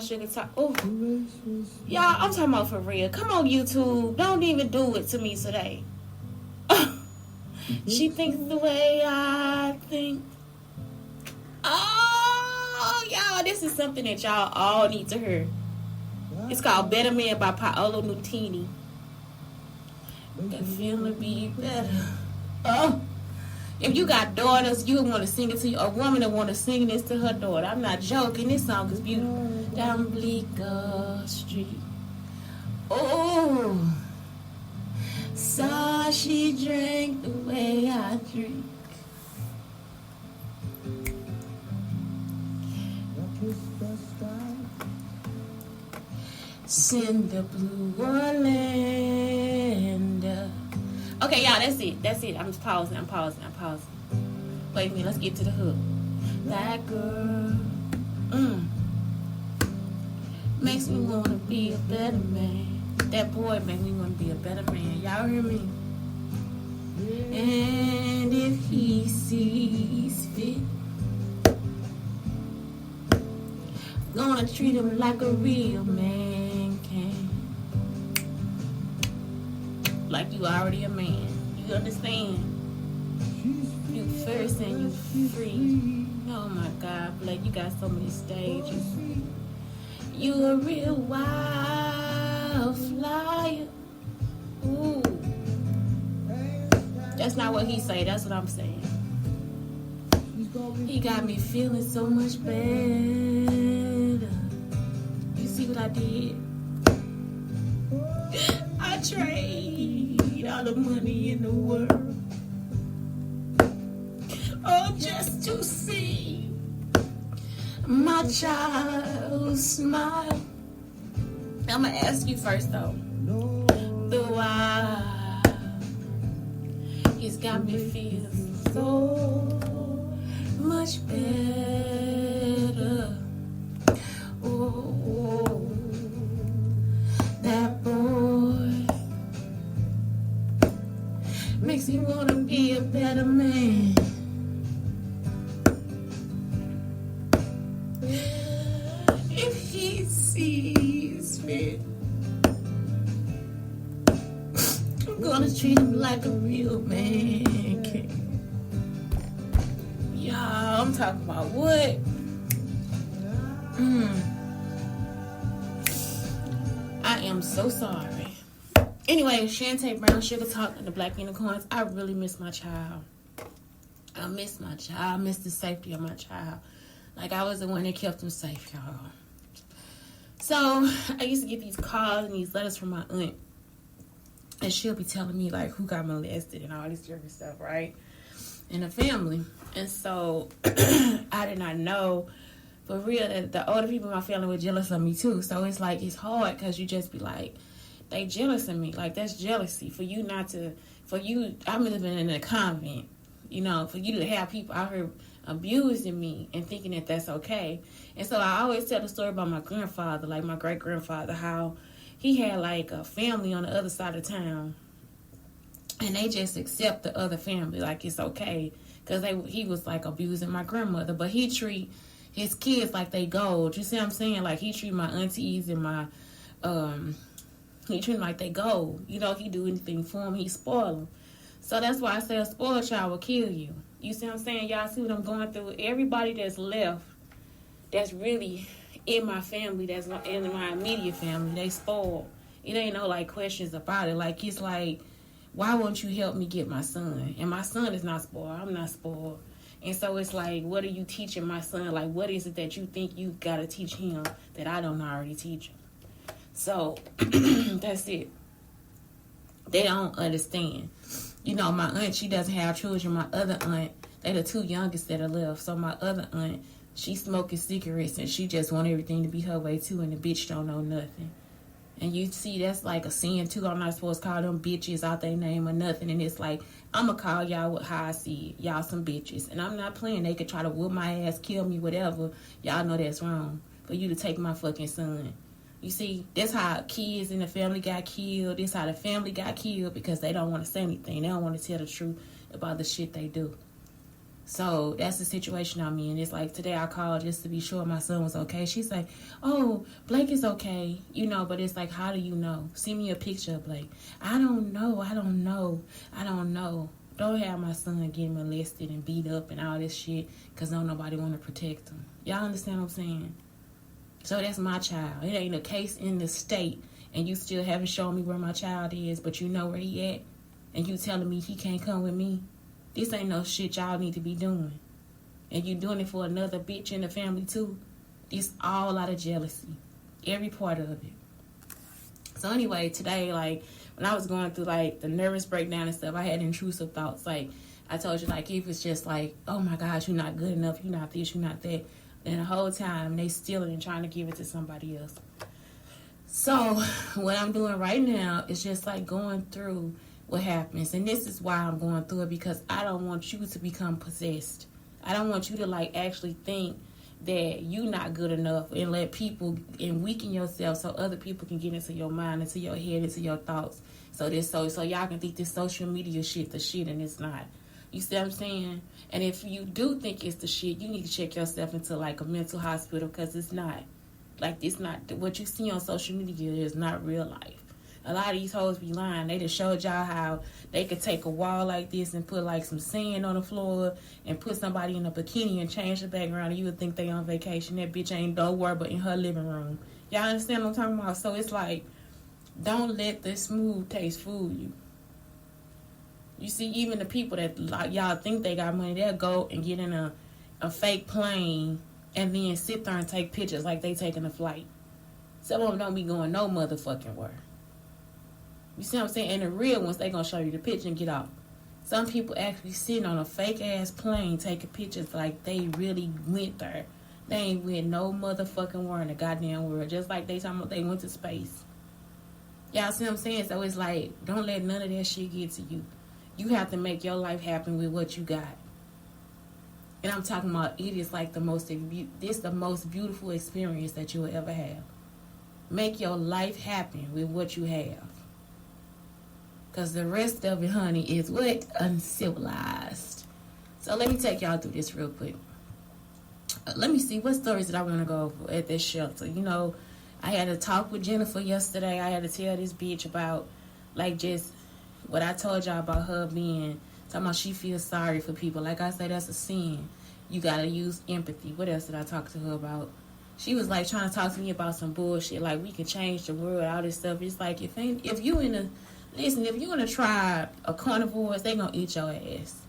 Sugar Talk. Oh, y'all, I'm talking about for real. Come on, YouTube. Don't even do it to me today. She thinks the way I think. Oh, y'all, this is something that y'all all need to hear. It's called Better Man by Paolo Nutini. That feeling be better. Oh. If you got daughters, you want to sing it to a woman that want to sing this to her daughter. I'm not joking. This song is beautiful. Down Bleecker Street. Oh, saw she drank the way I drink. Send the blue Orlando. Okay, y'all, that's it. I'm just pausing. Wait a minute, let's get to the hook. That girl makes me want to be a better man. That boy makes me want to be a better man. Y'all hear me? And if he sees fit, gonna treat him like a real man can. Like you already a man. You understand? You first and you free. Oh my God, Blake, you got so many stages. You a real wildflower. Ooh. That's not what he say, that's what I'm saying. He got me feeling so much better. You see what I did? I trade all the money in the world, oh, just to see my child smile. I'm gonna ask you first though, the why it's got me feeling so much better. Oh, that boy makes me wanna be a better man. If he sees fit, I'm gonna treat him like a real man can. Y'all, I'm talking about what? I am so sorry. Anyway, Shantae Brown, Sugar Talk, and the Black Unicorns. I really miss my child. I miss my child. I miss the safety of my child. Like, I was the one that kept him safe, y'all. So, I used to get these calls and these letters from my aunt. And she'll be telling me, like, who got molested and all this different stuff, right? In the family. And so, I did not know, for real, that the older people in my family were jealous of me, too. So, it's like, it's hard because you just be like, they jealous of me. Like, that's jealousy. For you not to, I'm living in a convent, you know, for you to have people out here abusing me and thinking that that's okay. And so I always tell the story about my grandfather, like my great-grandfather, how he had like a family on the other side of town, and they just accept the other family like it's okay because he was like abusing my grandmother, but he treat his kids like they gold. You see what I'm saying? Like he treat my aunties and my he treat them like they gold. You know, he do anything for them, he spoil them. So that's why I say a spoiled child will kill you. You see what I'm saying? Y'all see what I'm going through? Everybody that's left, that's really in my family, that's in my immediate family, they spoiled. It ain't no, like, questions about it. Like, it's like, why won't you help me get my son? And my son is not spoiled. I'm not spoiled. And so it's like, what are you teaching my son? Like, what is it that you think you got to teach him that I don't already teach him? So, that's it. They don't understand. You know, my aunt, she doesn't have children. My other aunt, they the two youngest that are left. So my other aunt, she smoking cigarettes and she just want everything to be her way too, and the bitch don't know nothing. And you see, that's like a sin too. I'm not supposed to call them bitches out their name or nothing. And it's like, I'm going to call y'all how I see it. Y'all some bitches. And I'm not playing. They could try to whoop my ass, kill me, whatever. Y'all know that's wrong. For you to take my fucking son. You see, that's how kids in the family got killed. That's how the family got killed because they don't want to say anything. They don't want to tell the truth about the shit they do. So that's the situation I'm in. It's like today I called just to be sure my son was okay. She's like, oh, Blake is okay. You know, but it's like, how do you know? Send me a picture of Blake. I don't know. Don't have my son getting molested and beat up and all this shit because don't nobody want to protect him. Y'all understand what I'm saying? So that's my child. It ain't a case in the state and you still haven't shown me where my child is, but you know where he at and you telling me he can't come with me. This ain't no shit y'all need to be doing. And you doing it for another bitch in the family too. It's all out of jealousy. Every part of it. So anyway, today, like, when I was going through, like, the nervous breakdown and stuff, I had intrusive thoughts. Like, I told you, like, if it's just like, oh my gosh, you're not good enough, you're not this, you're not that. And the whole time, they stealing and trying to give it to somebody else. So, what I'm doing right now is just, like, going through what happens. And this is why I'm going through it, because I don't want you to become possessed. I don't want you to, like, actually think that you not good enough and let people and weaken yourself so other people can get into your mind, into your head, into your thoughts. So y'all can think this social media shit the shit, and it's not. You see what I'm saying? And if you do think it's the shit, you need to check yourself into like a mental hospital, because it's not. Like, it's not. What you see on social media is not real life. A lot of these hoes be lying. They just showed y'all how they could take a wall like this and put like some sand on the floor and put somebody in a bikini and change the background, and you would think they on vacation. That bitch ain't nowhere but in her living room. Y'all understand what I'm talking about? So it's like, don't let the smooth taste fool you. You see, even the people that like y'all think they got money, they'll go and get in a fake plane and then sit there and take pictures like they taking a flight. Some of them don't be going no motherfucking where. You see what I'm saying? And the real ones, they gonna show you the picture and get off. Some people actually sitting on a fake ass plane taking pictures like they really went there. They ain't went no motherfucking where in the goddamn world. Just like they talking about they went to space. Y'all see what I'm saying? So it's like, don't let none of that shit get to you. You have to make your life happen with what you got. And I'm talking about, it is like the most beautiful experience that you will ever have. Make your life happen with what you have. Because the rest of it, honey, is what? Uncivilized. So let me take y'all through this real quick. Let me see, what stories did I want to go over at this shelter? You know, I had a talk with Jennifer yesterday. I had to tell this bitch about, like, just what I told y'all about her being, talking about she feels sorry for people. Like I said, that's a sin. You got to use empathy. What else did I talk to her about? She was, like, trying to talk to me about some bullshit. Like, we can change the world, all this stuff. It's like, if you in a tribe of carnivores, they gonna eat your ass.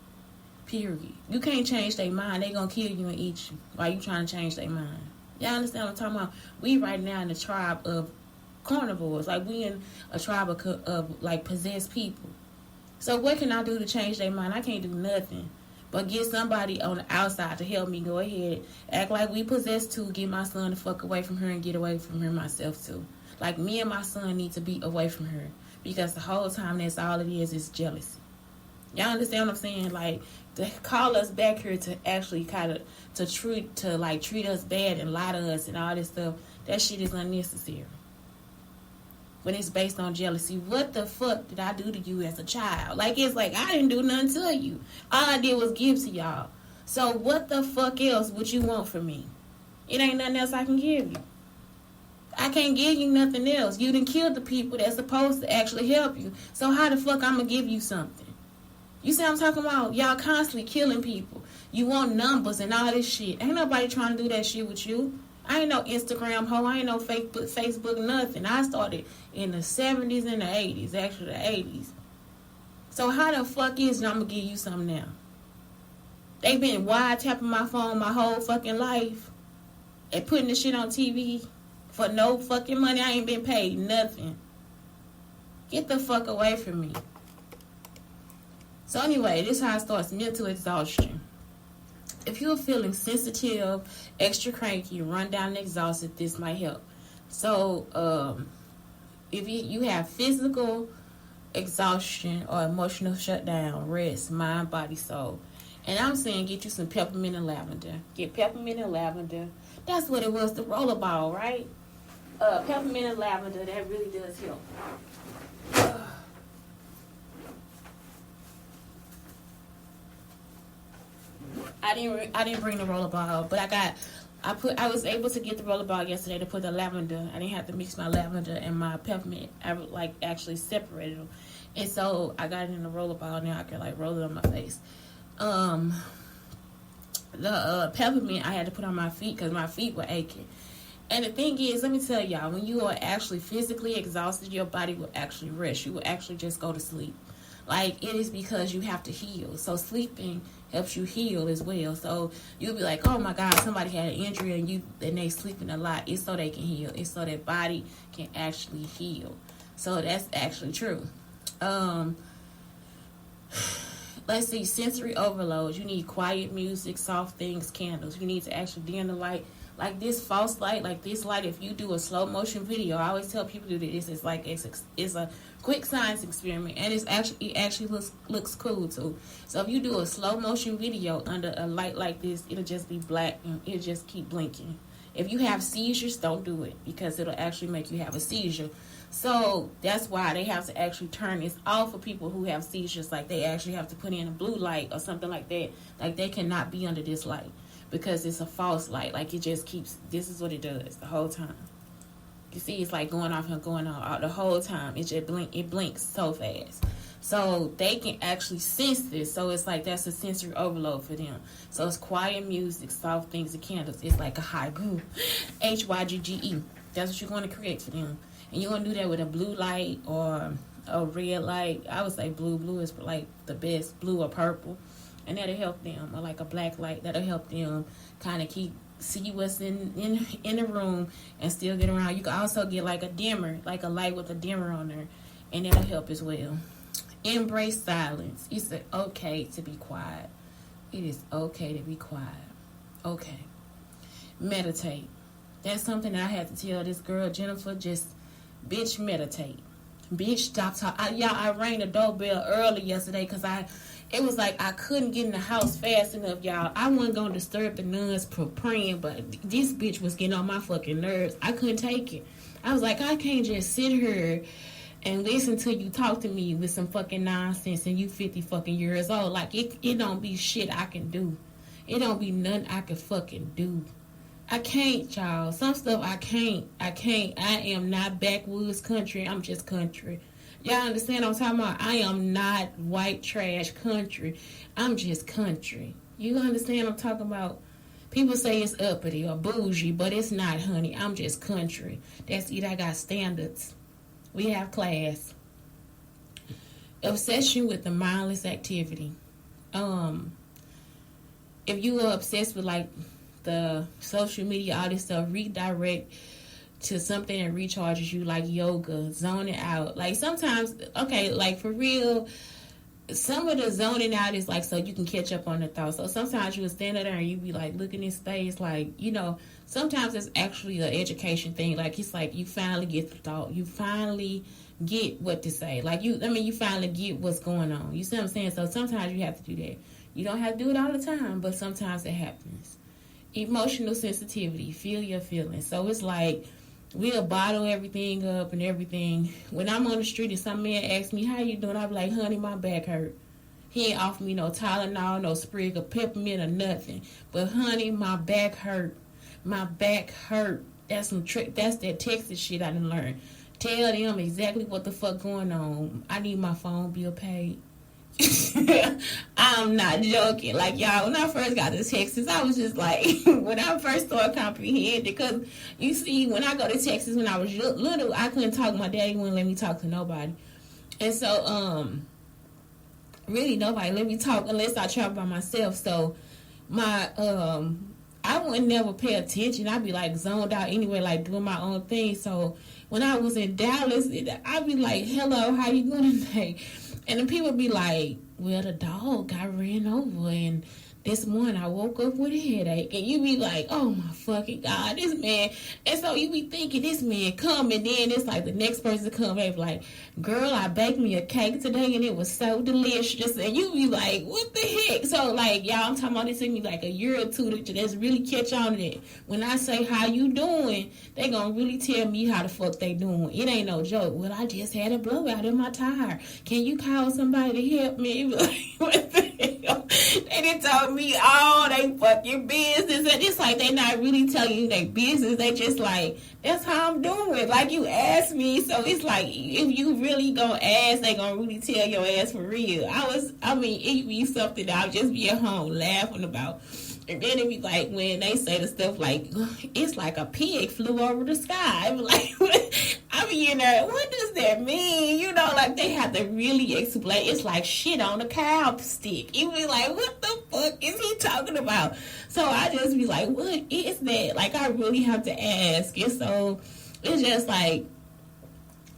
Period. You can't change their mind. They gonna kill you and eat you while you trying to change their mind. Y'all understand what I'm talking about? We right now in the tribe of carnivores. Like, we in a tribe of like, possessed people. So what can I do to change their mind? I can't do nothing but get somebody on the outside to help me go ahead. Act like we possessed too. Get my son the fuck away from her and get away from her myself too. Like, me and my son need to be away from her. Because the whole time, that's all it is jealousy. Y'all understand what I'm saying? Like, to call us back here to actually kind of treat us bad and lie to us and all this stuff, that shit is unnecessary. When it's based on jealousy, what the fuck did I do to you as a child? Like, it's like, I didn't do nothing to you. All I did was give to y'all. So what the fuck else would you want from me? It ain't nothing else I can give you. I can't give you nothing else. You done killed the people that's supposed to actually help you. So how the fuck I'm going to give you something? You see what I'm talking about? Y'all constantly killing people. You want numbers and all this shit. Ain't nobody trying to do that shit with you. I ain't no Instagram hoe. I ain't no Facebook, nothing. I started in the 70s and the 80s. Actually, the 80s. So how the fuck is it I'm going to give you something now? They been wiretapping my phone my whole fucking life and putting the shit on TV. For no fucking money. I ain't been paid nothing. Get the fuck away from me. So anyway, this is how it starts. Mental exhaustion. If you're feeling sensitive, extra cranky, run down and exhausted, this might help. So if you have physical exhaustion or emotional shutdown, rest, mind, body, soul. And I'm saying get you some peppermint and lavender. Get peppermint and lavender. That's what it was, the rollerball, right? Peppermint and lavender, that really does help. I didn't bring the rollerball, but I was able to get the rollerball yesterday to put the lavender. I didn't have to mix my lavender and my peppermint. I like actually separated them, and so I got it in the rollerball. Now I can like roll it on my face. The peppermint I had to put on my feet because my feet were aching. And the thing is, let me tell y'all, when you are actually physically exhausted, your body will actually rest. You will actually just go to sleep. Like, it is because you have to heal. So sleeping helps you heal as well. So you'll be like, oh my God, somebody had an injury and they sleeping a lot. It's so they can heal. It's so their body can actually heal. So that's actually true. Let's see, sensory overload. You need quiet music, soft things, candles. You need to actually dim the light. Like this false light, like this light, if you do a slow motion video, I always tell people to do this. It's like it's a quick science experiment, and it actually looks cool too. So if you do a slow motion video under a light like this, it'll just be black and it'll just keep blinking. If you have seizures, don't do it because it'll actually make you have a seizure. So that's why they have to actually turn this off for people who have seizures. Like they actually have to put in a blue light or something like that. Like they cannot be under this light. Because it's a false light. Like it just keeps, this is what it does the whole time. You see, it's like going off and going on the whole time. It blinks so fast. So they can actually sense this. So it's like that's a sensory overload for them. So it's quiet music, soft things, and candles. It's like a hygge. HYGGE. That's what you're going to create for them. And you're going to do that with a blue light or a red light. I would say blue. Blue is like the best. Blue or purple. And that'll help them, or like a black light, that'll help them kind of see what's in the room and still get around. You can also get like a dimmer, like a light with a dimmer on there, and that'll help as well. Embrace silence. It's okay to be quiet. It is okay to be quiet. Okay. Meditate. That's something that I had to tell this girl, Jennifer, just, bitch, meditate. Bitch, stop talking. I rang the doorbell early yesterday because it was like I couldn't get in the house fast enough, y'all. I wasn't going to disturb the nuns praying, but this bitch was getting on my fucking nerves. I couldn't take it. I was like, I can't just sit here and listen to you talk to me with some fucking nonsense and you 50 fucking years old. Like, it don't be shit I can do. It don't be nothing I can fucking do. I can't, y'all. Some stuff I can't. I am not backwoods country. I'm just country. Y'all understand what I'm talking about? I am not white trash country. I'm just country. You understand what I'm talking about? People say it's uppity or bougie, but it's not, honey. I'm just country. That's it. I got standards. We have class. Obsession with the mindless activity. If you are obsessed with like the social media, all this stuff, redirect to something that recharges you, like yoga, zoning out. Like sometimes, okay, like for real, some of the zoning out is like so you can catch up on the thoughts. So sometimes you will stand there and you be like looking in space, like, you know, sometimes it's actually an education thing. Like it's like you finally get the thought. You finally get what to say. Like you finally get what's going on. You see what I'm saying? So sometimes you have to do that. You don't have to do it all the time, but sometimes it happens. Emotional sensitivity, feel your feelings. So it's like we'll bottle everything up and everything. When I'm on the street and some man asks me, how you doing? I be like, honey, my back hurt. He ain't offer me no Tylenol, no sprig of peppermint or nothing. But honey, my back hurt. My back hurt. That's that Texas shit I done learned. Tell them exactly what the fuck going on. I need my phone bill paid. I'm not joking. Like, y'all, when I first got to Texas, I was just like, when I first started comprehending, because you see, when I go to Texas when I was little, I couldn't talk. My daddy wouldn't let me talk to nobody. And so, really nobody let me talk unless I travel by myself. So, I would never pay attention. I'd be like zoned out anyway, like doing my own thing. So, when I was in Dallas, I'd be like, hello, how you doing today? And then people be like, well, the dog got ran over and this morning I woke up with a headache. And you be like, oh my fucking God, this man. And so you be thinking this man come, and then it's like the next person come and be like, girl, I baked me a cake today and it was so delicious. And you be like, what the heck? So like, y'all, I'm talking about this in me like a year or two to just really catch on to that. When I say how you doing, they gonna really tell me how the fuck they doing. It ain't no joke. Well, I just had a blowout in my tire. Can you call somebody to help me? Like, what the hell? They done told tell me all they fucking business, and it's like they not really telling you their business. They just like, that's how I'm doing. Like, you asked me, so it's like, if you really gonna ask, they gonna really tell your ass for real. It be something that I'll just be at home laughing about. And then it be like when they say the stuff like, it's like a pig flew over the sky. I be like, I be in there, what does that mean? You know, like they have to really explain. It's like shit on a cow stick. You be like, what the fuck is he talking about? So I just be like, what is that? Like, I really have to ask. And so it's just like,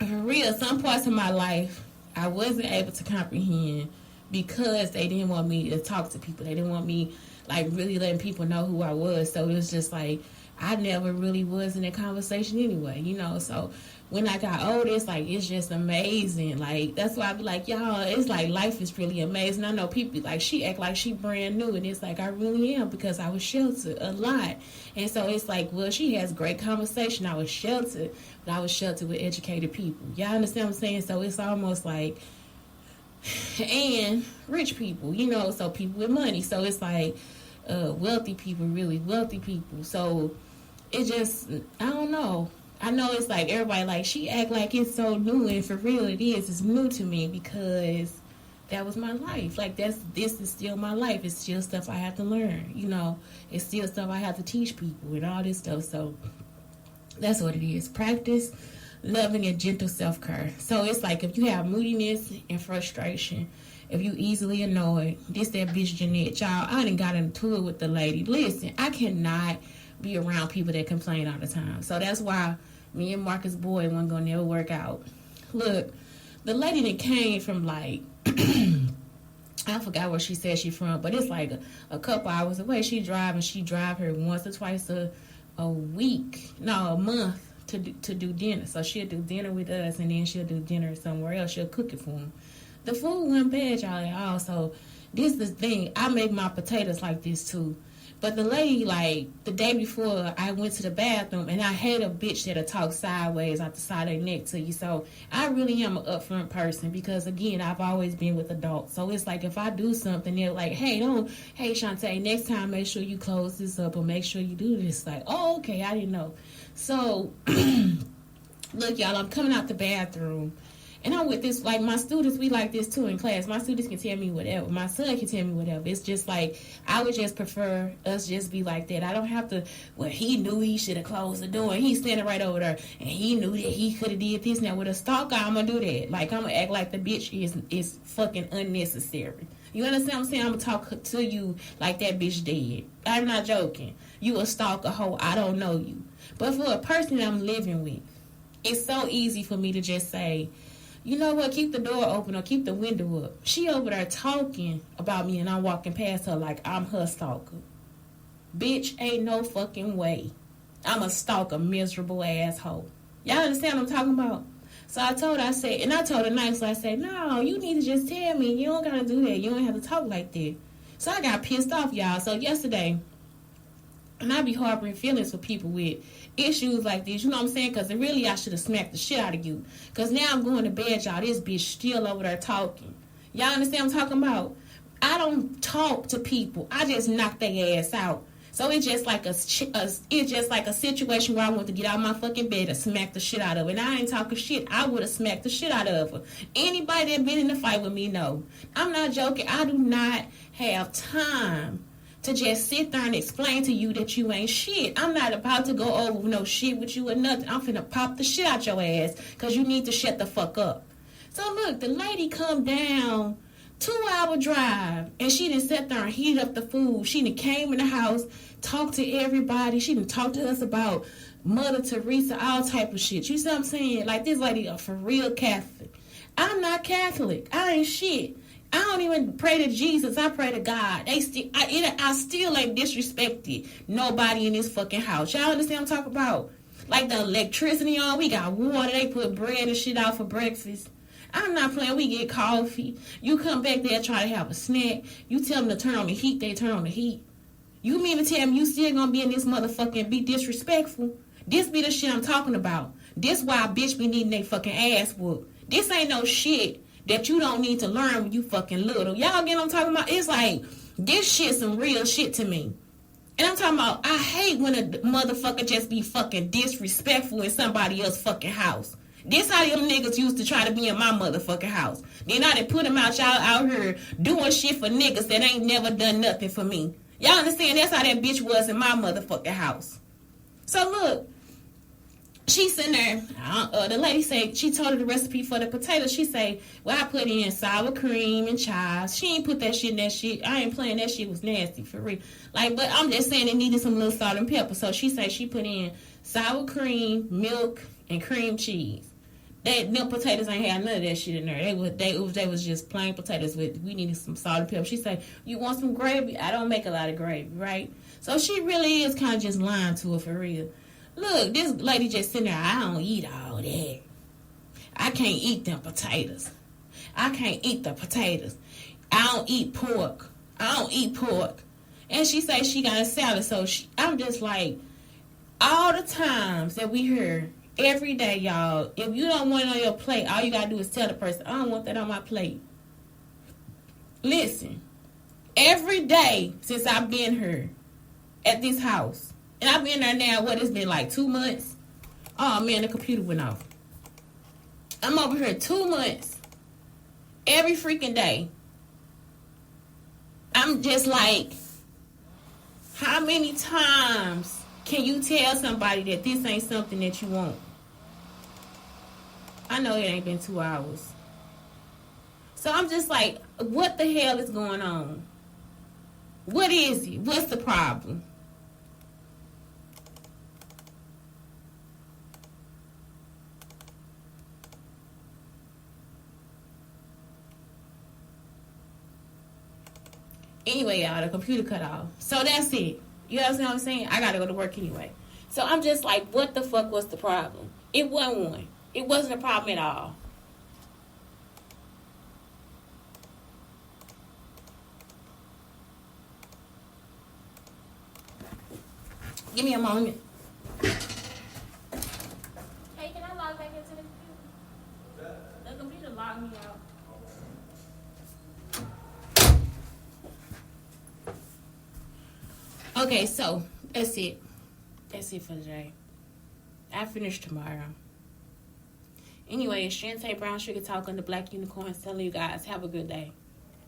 for real, some parts of my life I wasn't able to comprehend because they didn't want me to talk to people. They didn't want me like really letting people know who I was. So it was just like I never really was in a conversation anyway, you know. So when I got older, it's like it's just amazing. Like that's why I be like, y'all, it's like life is really amazing. I know people like she act like she brand new, and it's like I really am because I was sheltered a lot. And so it's like, well, she has great conversation. I was sheltered, but I was sheltered with educated people. Y'all understand what I'm saying? So it's almost like, and rich people, you know, so people with money. So it's like wealthy people, really wealthy people. So it just, I don't know. I know it's like everybody like, she act like it's so new, and for real it is. It's new to me because that was my life. Like this is still my life. It's still stuff I have to learn, you know. It's still stuff I have to teach people and all this stuff. So that's what it is. Practice loving and gentle self-care. So it's like if you have moodiness and frustration, if you easily annoyed, this that bitch Jeanette, y'all, I done got into it with the lady. Listen, I cannot be around people that complain all the time. So that's why me and Marcus Boyd wasn't gonna never work out. Look, the lady that came from like I forgot where she said she from, but it's like a couple hours away. She drive her once or twice a month to do dinner. So she'll do dinner with us, and then she'll do dinner somewhere else. She'll cook it for them. The food wasn't bad, y'all, at all. So this is the thing. I make my potatoes like this too. But the lady, like, the day before, I went to the bathroom, and I hate a bitch that'll talk sideways out the side of their neck to you. So I really am an upfront person because, again, I've always been with adults. So it's like if I do something, they're like, hey, Shantae, next time make sure you close this up or make sure you do this. Like, oh, okay, I didn't know. So, look, y'all, I'm coming out the bathroom. And I'm with this, like, my students, we like this, too, in class. My students can tell me whatever. My son can tell me whatever. It's just, like, I would just prefer us just be like that. I don't have to, well, he knew he should have closed the door, and he's standing right over there, and he knew that he could have did this. Now, with a stalker, I'm going to do that. Like, I'm going to act like the bitch is fucking unnecessary. You understand what I'm saying? I'm going to talk to you like that bitch dead. I'm not joking. You a stalker hoe. I don't know you. But for a person that I'm living with, it's so easy for me to just say, you know what, keep the door open or keep the window up. She over there talking about me and I'm walking past her like I'm her stalker. Bitch, ain't no fucking way. I'm a stalker, miserable asshole. Y'all understand what I'm talking about? So I told her, I told her nicely, I said, no, you need to just tell me. You don't gotta do that. You don't have to talk like that. So I got pissed off, y'all. So yesterday, and I be harboring feelings for people with issues like this, you know what I'm saying? Because really, I should have smacked the shit out of you. Because now I'm going to bed, y'all. This bitch still over there talking. Y'all understand what I'm talking about? I don't talk to people. I just knock their ass out. So it's just like a situation where I want to get out of my fucking bed and smack the shit out of her. And I ain't talking shit. I would have smacked the shit out of her. Anybody that been in the fight with me know. I'm not joking. I do not have time to just sit there and explain to you that you ain't shit. I'm not about to go over no shit with you or nothing. I'm finna pop the shit out your ass because you need to shut the fuck up. So look, the lady come down 2-hour drive and she done sat there and heat up the food. She done came in the house, talked to everybody. She done talked to us about Mother Teresa, all type of shit. You see what I'm saying? Like this lady a for real Catholic. I'm not Catholic. I ain't shit. I don't even pray to Jesus. I pray to God. I still ain't disrespected nobody in this fucking house. Y'all understand what I'm talking about? Like the electricity on. We got water. They put bread and shit out for breakfast. I'm not playing. We get coffee. You come back there try to have a snack. You tell them to turn on the heat. They turn on the heat. You mean to tell me you still gonna be in this motherfucking be disrespectful? This be the shit I'm talking about. This why a bitch be needing they fucking ass whooped. This ain't no shit that you don't need to learn when you fucking little. Y'all get what I'm talking about? It's like This shit some real shit to me. And I'm talking about, I hate when a motherfucker just be fucking disrespectful in somebody else's fucking house. This how them niggas used to try to be in my motherfucking house. Then I done put them out, y'all out here doing shit for niggas that ain't never done nothing for me. Y'all understand? That's how that bitch was in my motherfucking house. So look, she's sitting there. The lady said, she told her the recipe for the potatoes. She say, well, I put in sour cream and chives. She ain't put that shit in that shit. I ain't playing, that shit was nasty for real. Like, but I'm just saying it needed some little salt and pepper. So she say she put in sour cream, milk, and cream cheese. Them potatoes ain't had none of that shit in there. They was just plain potatoes with, we needed some salt and pepper. She say, you want some gravy? I don't make a lot of gravy, right? So she really is kind of just lying to her for real. Look, this lady just sitting there, I don't eat all that. I can't eat them potatoes. I can't eat the potatoes. I don't eat pork. I don't eat pork. And she say she got a salad. So I'm just like, all the times that we hear every day, y'all, if you don't want it on your plate, all you got to do is tell the person, I don't want that on my plate. Listen, every day since I've been here at this house, and I've been there now, it's been like 2 months? Oh, man, the computer went off. I'm over here 2 months. Every freaking day. I'm just like, how many times can you tell somebody that this ain't something that you want? I know it ain't been 2 hours. So I'm just like, what the hell is going on? What is it? What's the problem? Anyway, y'all, the computer cut off. So that's it. You understand what I'm saying? I gotta go to work anyway. So I'm just like, what the fuck was the problem? It wasn't one. It wasn't a problem at all. Give me a moment. Hey, can I log back into the computer? The computer logged me out. Okay, so that's it. That's it for today. I finish tomorrow. Anyway, it's Shantae Brown Sugar Talk on the Black Unicorns telling you guys, have a good day.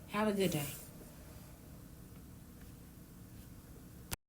Have a good day.